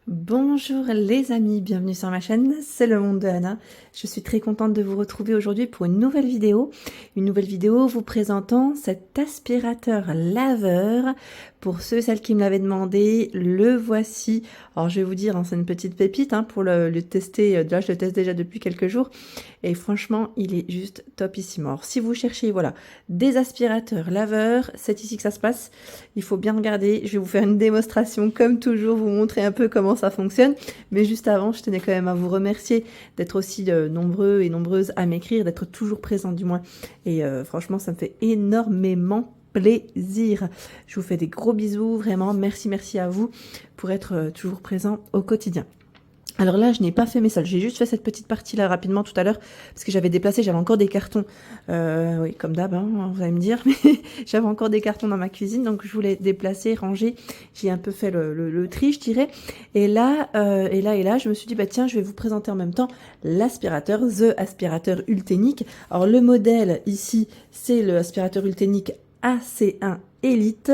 Bonjour les amis, bienvenue sur ma chaîne, c'est le monde de Anna. Je suis très contente de vous retrouver aujourd'hui pour une nouvelle vidéo. Une nouvelle vidéo vous présentant cet aspirateur laveur. Pour ceux et celles qui me l'avaient demandé, le voici. Alors je vais vous dire, hein, c'est une petite pépite pour le tester. Là je le teste déjà depuis quelques jours. Et franchement, il est juste topissime. Alors si vous cherchez voilà, des aspirateurs laveurs, c'est ici que ça se passe. Il faut bien regarder, je vais vous faire une démonstration comme toujours, vous montrer un peu comment ça fonctionne. Mais juste avant, je tenais quand même à vous remercier d'être aussi nombreux et nombreuses à m'écrire, d'être toujours présents du moins. Et franchement, ça me fait énormément plaisir. Je vous fais des gros bisous, vraiment. Merci à vous pour être toujours présents au quotidien. Alors là, je n'ai pas fait mes sols, j'ai juste fait cette petite partie-là rapidement tout à l'heure, parce que j'avais déplacé, j'avais encore des cartons, oui, comme d'hab, hein, vous allez me dire, mais j'avais encore des cartons dans ma cuisine, donc je voulais déplacer, ranger, j'ai un peu fait le tri, je dirais, et là, je me suis dit, bah tiens, je vais vous présenter en même temps l'aspirateur, The Aspirateur Ultenic. Alors le modèle ici, c'est le aspirateur Ultenic AC1 Elite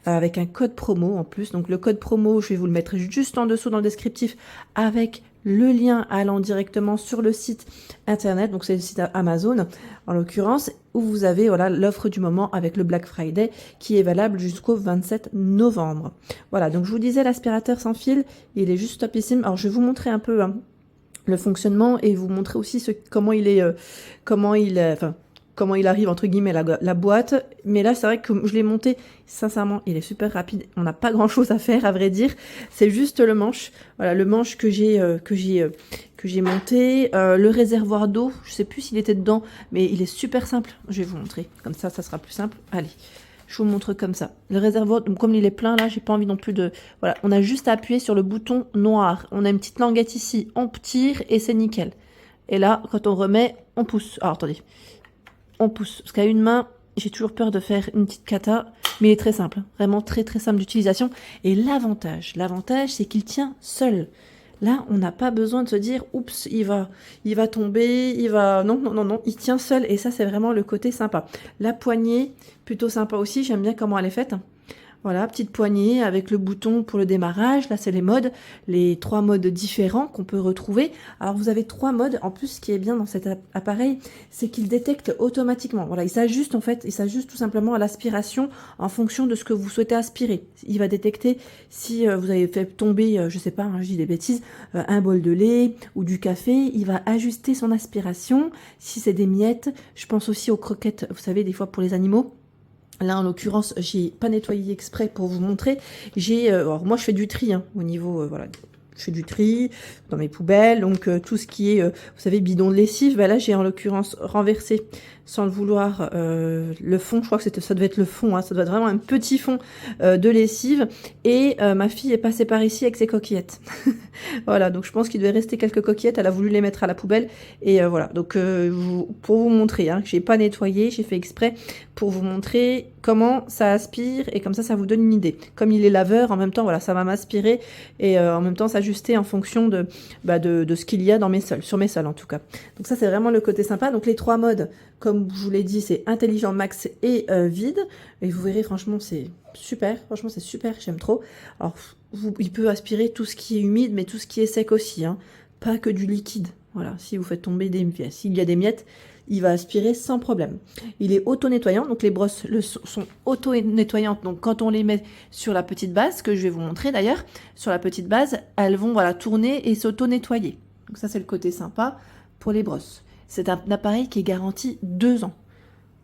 avec un code promo en plus. Donc le code promo, je vais vous le mettre juste en dessous dans le descriptif avec le lien allant directement sur le site internet. Donc c'est le site Amazon en l'occurrence où vous avez voilà l'offre du moment avec le Black Friday qui est valable jusqu'au 27 novembre. Voilà, donc je vous disais l'aspirateur sans fil, il est juste topissime. Alors je vais vous montrer un peu le fonctionnement et vous montrer aussi comment il arrive entre guillemets la boîte. Mais là c'est vrai que je l'ai monté, sincèrement il est super rapide, on n'a pas grand chose à faire à vrai dire, c'est juste le manche, voilà le manche que j'ai monté, le réservoir d'eau, je sais plus s'il était dedans mais il est super simple, je vais vous montrer, comme ça sera plus simple. Allez, je vous montre comme ça. Le réservoir, donc comme il est plein là, j'ai pas envie non plus de... Voilà, on a juste à appuyer sur le bouton noir. On a une petite languette ici, on tire et c'est nickel. Et là, quand on remet, on pousse. Alors attendez, on pousse. Parce qu'à une main, j'ai toujours peur de faire une petite cata, mais il est très simple. Vraiment très simple d'utilisation. Et l'avantage, c'est qu'il tient seul. Là, on n'a pas besoin de se dire, oups, il va tomber, non, il tient seul. Et ça, c'est vraiment le côté sympa. La poignée, plutôt sympa aussi. J'aime bien comment elle est faite. Voilà, petite poignée avec le bouton pour le démarrage. Là, c'est les modes, les 3 modes différents qu'on peut retrouver. Alors, vous avez 3 modes. En plus, ce qui est bien dans cet appareil, c'est qu'il détecte automatiquement. Voilà, il s'ajuste tout simplement à l'aspiration en fonction de ce que vous souhaitez aspirer. Il va détecter si vous avez fait tomber, je sais pas, je dis des bêtises, un bol de lait ou du café. Il va ajuster son aspiration. Si c'est des miettes, je pense aussi aux croquettes, vous savez, des fois pour les animaux. Là, en l'occurrence, j'ai pas nettoyé exprès pour vous montrer. Alors moi, je fais du tri au niveau, voilà, je fais du tri dans mes poubelles. Donc tout ce qui est, vous savez, bidon de lessive, bah là, j'ai en l'occurrence renversé, sans le vouloir, le fond. Je crois que ça devait être le fond. Ça doit être vraiment un petit fond de lessive. Et ma fille est passée par ici avec ses coquillettes. Voilà, donc je pense qu'il devait rester quelques coquillettes. Elle a voulu les mettre à la poubelle. Et voilà, donc pour vous montrer que j'ai pas nettoyé, j'ai fait exprès pour vous montrer comment ça aspire et comme ça vous donne une idée. Comme il est laveur, en même temps, voilà, ça va m'aspirer et en même temps s'ajuster en fonction de ce qu'il y a dans mes sols, sur mes sols en tout cas. Donc ça, c'est vraiment le côté sympa. Donc les 3 modes, comme je vous l'ai dit, c'est intelligent, max et vide. Et vous verrez, franchement, c'est super. Franchement, c'est super, j'aime trop. Alors, il peut aspirer tout ce qui est humide, mais tout ce qui est sec aussi, pas que du liquide. Voilà, si vous faites tomber s'il y a des miettes, il va aspirer sans problème. Il est auto-nettoyant, donc les brosses sont auto-nettoyantes. Donc quand on les met sur la petite base, que je vais vous montrer d'ailleurs, sur la petite base, elles vont voilà, tourner et s'auto-nettoyer. Donc ça, c'est le côté sympa pour les brosses. C'est un appareil qui est garanti 2 ans.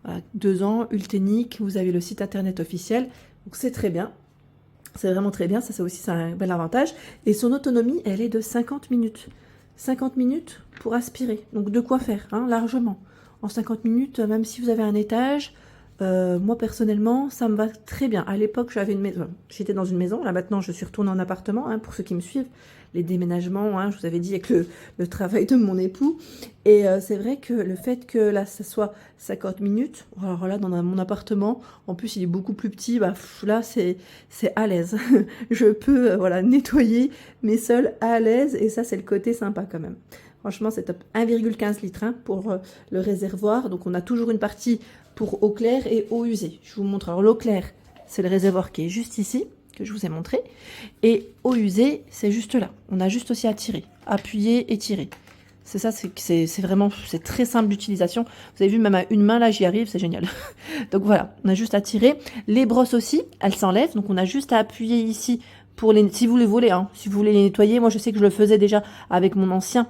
Voilà, 2 ans, Ultenic, vous avez le site internet officiel. Donc c'est très bien. C'est vraiment très bien, ça c'est aussi un bel avantage. Et son autonomie, elle est de 50 minutes. 50 minutes pour aspirer. Donc de quoi faire, largement. En 50 minutes, même si vous avez un étage, moi personnellement, ça me va très bien. À l'époque, j'avais une maison, j'étais dans une maison. Là maintenant, je suis retournée en appartement. Pour ceux qui me suivent, les déménagements, je vous avais dit avec le travail de mon époux. Et c'est vrai que le fait que là, ça soit 50 minutes, alors là, dans mon appartement, en plus, il est beaucoup plus petit. Là, c'est à l'aise. Je peux, voilà, nettoyer mes sols à l'aise. Et ça, c'est le côté sympa quand même. Franchement, c'est top. 1,15 litres pour le réservoir. Donc, on a toujours une partie pour eau claire et eau usée. Je vous montre. Alors, l'eau claire, c'est le réservoir qui est juste ici. que je vous ai montré. Et eau usée, c'est juste là. On a juste aussi à tirer, appuyer et tirer. C'est ça, c'est vraiment, c'est très simple d'utilisation. Vous avez vu, même à une main, là, j'y arrive, c'est génial. Donc voilà, on a juste à tirer. Les brosses aussi, elles s'enlèvent. Donc on a juste à appuyer ici pour les, si vous les voulez, hein, si vous voulez les nettoyer. Moi, je sais que je le faisais déjà avec mon ancien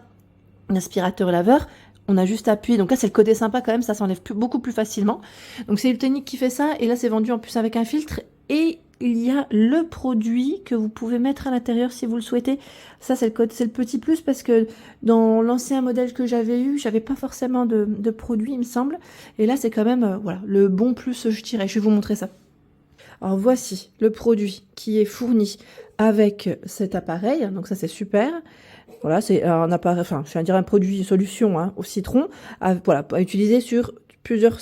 aspirateur laveur. On a juste à appuyer. Donc là, c'est le côté sympa quand même, ça s'enlève beaucoup plus facilement. Donc c'est Ultenic qui fait ça. Et là, c'est vendu en plus avec un filtre. Et il y a le produit que vous pouvez mettre à l'intérieur si vous le souhaitez. Ça, c'est le petit plus parce que dans l'ancien modèle que j'avais eu, j'avais pas forcément de produit, il me semble. Et là, c'est quand même voilà, le bon plus, je dirais. Je vais vous montrer ça. Alors voici le produit qui est fourni avec cet appareil. Donc ça, c'est super. Voilà, c'est un appareil, enfin, je viens de dire un produit solution hein, au citron, voilà, à utiliser sur plusieurs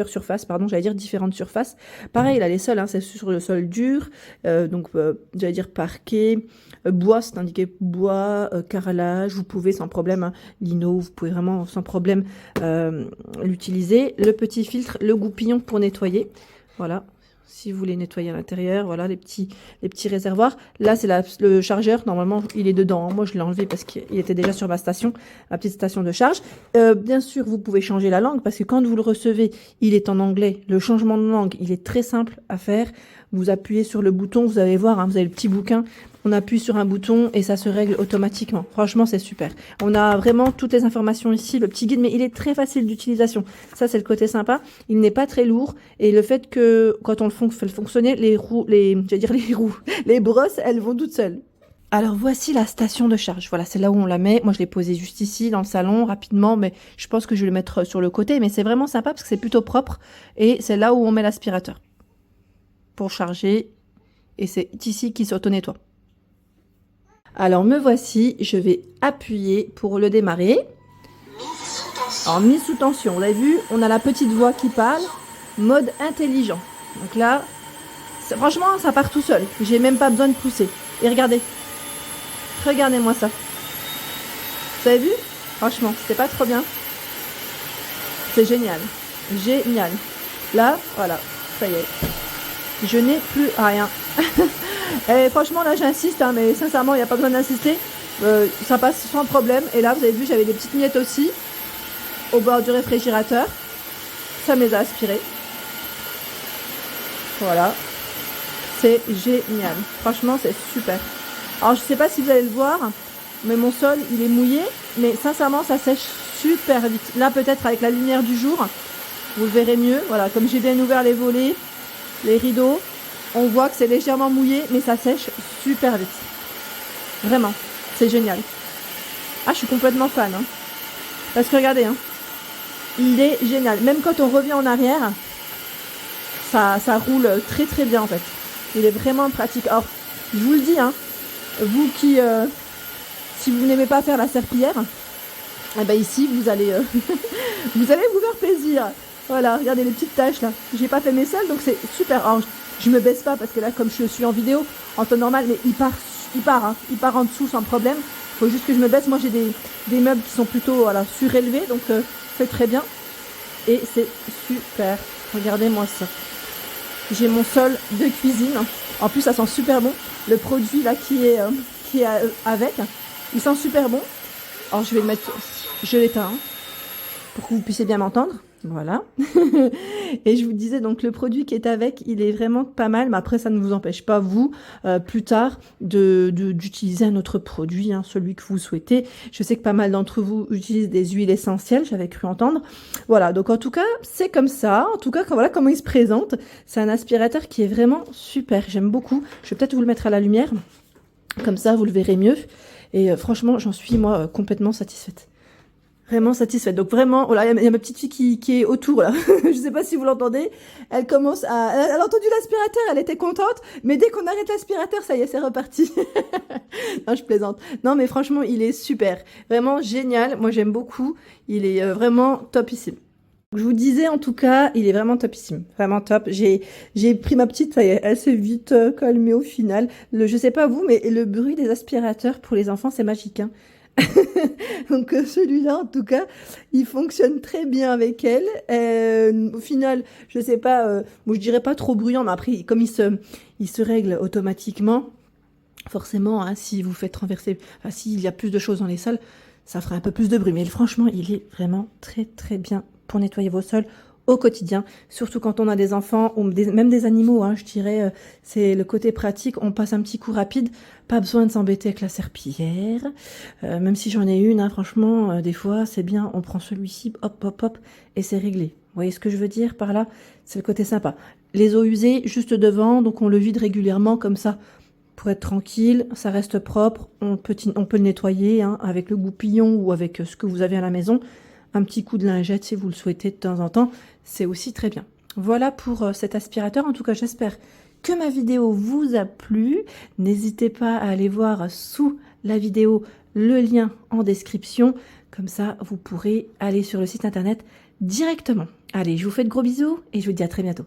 surfaces, pardon, j'allais dire différentes surfaces. Pareil, là, les sols, hein, c'est sur le sol dur, donc j'allais dire parquet, bois, c'est indiqué bois, carrelage, vous pouvez sans problème, hein, lino, vous pouvez vraiment sans problème l'utiliser. Le petit filtre, le goupillon pour nettoyer, voilà. Si vous voulez nettoyer à l'intérieur, voilà les petits réservoirs. Là, c'est le chargeur. Normalement, il est dedans. Moi, je l'ai enlevé parce qu'il était déjà sur ma station, ma petite station de charge. Bien sûr, vous pouvez changer la langue parce que quand vous le recevez, il est en anglais. Le changement de langue, il est très simple à faire. Vous appuyez sur le bouton, vous allez voir, hein, vous avez le petit bouquin. On appuie sur un bouton et ça se règle automatiquement. Franchement, c'est super. On a vraiment toutes les informations ici, le petit guide, mais il est très facile d'utilisation. Ça, c'est le côté sympa. Il n'est pas très lourd et le fait que quand on fait le fonctionner, les brosses, elles vont toutes seules. Alors voici la station de charge. Voilà, c'est là où on la met. Moi, je l'ai posée juste ici dans le salon rapidement, mais je pense que je vais le mettre sur le côté. Mais c'est vraiment sympa parce que c'est plutôt propre et c'est là où on met l'aspirateur pour charger. Et c'est ici qu'il s'auto-nettoie. Alors me voici, je vais appuyer pour le démarrer. Alors mise sous tension, vous avez vu, on a la petite voix qui parle, mode intelligent. Donc là, franchement, ça part tout seul. J'ai même pas besoin de pousser. Et regardez, regardez-moi ça. Vous avez vu? Franchement, c'était pas trop bien. C'est génial, génial. Là, voilà, ça y est. Je n'ai plus rien. Et franchement, là, j'insiste, hein, mais sincèrement, il n'y a pas besoin d'insister. Ça passe sans problème. Et là, vous avez vu, j'avais des petites miettes aussi au bord du réfrigérateur. Ça me les a aspirées. Voilà. C'est génial. Franchement, c'est super. Alors, je ne sais pas si vous allez le voir, mais mon sol, il est mouillé. Mais sincèrement, ça sèche super vite. Là, peut-être avec la lumière du jour, vous le verrez mieux. Voilà, comme j'ai bien ouvert les volets, les rideaux, on voit que c'est légèrement mouillé, mais ça sèche super vite. Vraiment, c'est génial. Ah, je suis complètement fan. Hein. Parce que regardez, hein, il est génial. Même quand on revient en arrière, ça roule très très bien en fait. Il est vraiment pratique. Alors, je vous le dis, hein, vous qui, si vous n'aimez pas faire la serpillière, eh ben ici, vous allez vous allez vous faire plaisir. Voilà, regardez les petites taches là. J'ai pas fait mes sols, donc c'est super. Alors, je me baisse pas parce que là, comme je suis en vidéo, en temps normal, mais il part en dessous sans problème. Il faut juste que je me baisse. Moi, j'ai des meubles qui sont plutôt voilà, surélevés, donc c'est très bien. Et c'est super. Regardez-moi ça. J'ai mon sol de cuisine. En plus, ça sent super bon. Le produit là qui est avec, il sent super bon. Alors, je vais le mettre, je l'éteins hein, pour que vous puissiez bien m'entendre. Voilà. Et je vous disais donc le produit qui est avec, il est vraiment pas mal, mais après ça ne vous empêche pas vous plus tard d'utiliser un autre produit, hein, celui que vous souhaitez. Je sais que pas mal d'entre vous utilisent des huiles essentielles, j'avais cru entendre. Voilà, donc en tout cas c'est comme ça. En tout cas voilà comment il se présente. C'est un aspirateur qui est vraiment super. J'aime beaucoup. Je vais peut-être vous le mettre à la lumière, comme ça vous le verrez mieux. Et franchement j'en suis moi complètement satisfaite. Vraiment satisfaite. Donc vraiment, voilà, il y a ma petite fille qui est autour là. Je sais pas si vous l'entendez. Elle commence à, elle a entendu l'aspirateur, elle était contente. Mais dès qu'on arrête l'aspirateur, ça y est, c'est reparti. Non, je plaisante. Non, mais franchement, il est super. Vraiment génial. Moi, j'aime beaucoup. Il est vraiment topissime. Je vous disais en tout cas, il est vraiment topissime, vraiment top. J'ai pris ma petite, ça y est, elle s'est vite calmée au final. Je sais pas vous, mais le bruit des aspirateurs pour les enfants, c'est magique. Hein. Donc celui-là, en tout cas, il fonctionne très bien avec elle. Au final, je sais pas, moi je dirais pas trop bruyant, mais après, comme il se règle automatiquement, forcément, hein, si vous faites renverser, enfin, s'il y a plus de choses dans les sols, ça fera un peu plus de bruit. Mais franchement, il est vraiment très très bien pour nettoyer vos sols au quotidien, surtout quand on a des enfants ou même des animaux, hein, je dirais, c'est le côté pratique, on passe un petit coup rapide, pas besoin de s'embêter avec la serpillière, même si j'en ai une, hein, franchement, des fois c'est bien, on prend celui-ci, hop hop hop, et c'est réglé. Vous voyez ce que je veux dire par là? C'est le côté sympa. Les eaux usées juste devant, donc on le vide régulièrement comme ça, pour être tranquille, ça reste propre, on peut le nettoyer hein, avec le goupillon ou avec ce que vous avez à la maison. Un petit coup de lingette si vous le souhaitez de temps en temps, c'est aussi très bien. Voilà pour cet aspirateur. En tout cas, j'espère que ma vidéo vous a plu. N'hésitez pas à aller voir sous la vidéo le lien en description. Comme ça, vous pourrez aller sur le site internet directement. Allez, je vous fais de gros bisous et je vous dis à très bientôt.